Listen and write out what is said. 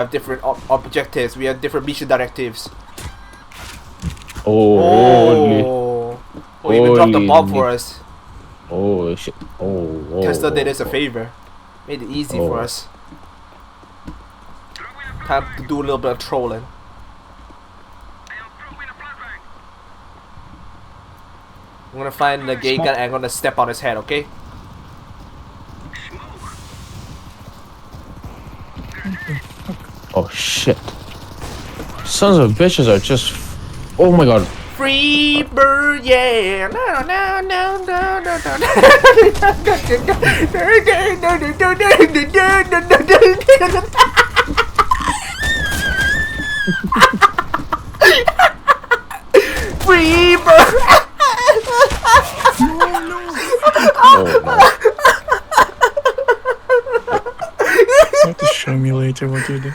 have different objectives. We have different mission directives. Oh, he even dropped a bomb for us. Oh shit! Oh, Tesla did us a favor. Made it easy for us. Time to do a little bit of trolling. I'm gonna find the gay guy and I'm gonna step on his head, okay? Oh shit! Sons of bitches are just. Oh my god! Freebird, yeah! No, no, no, no, no, no. Freebird! Oh no! You have to show me later what you did.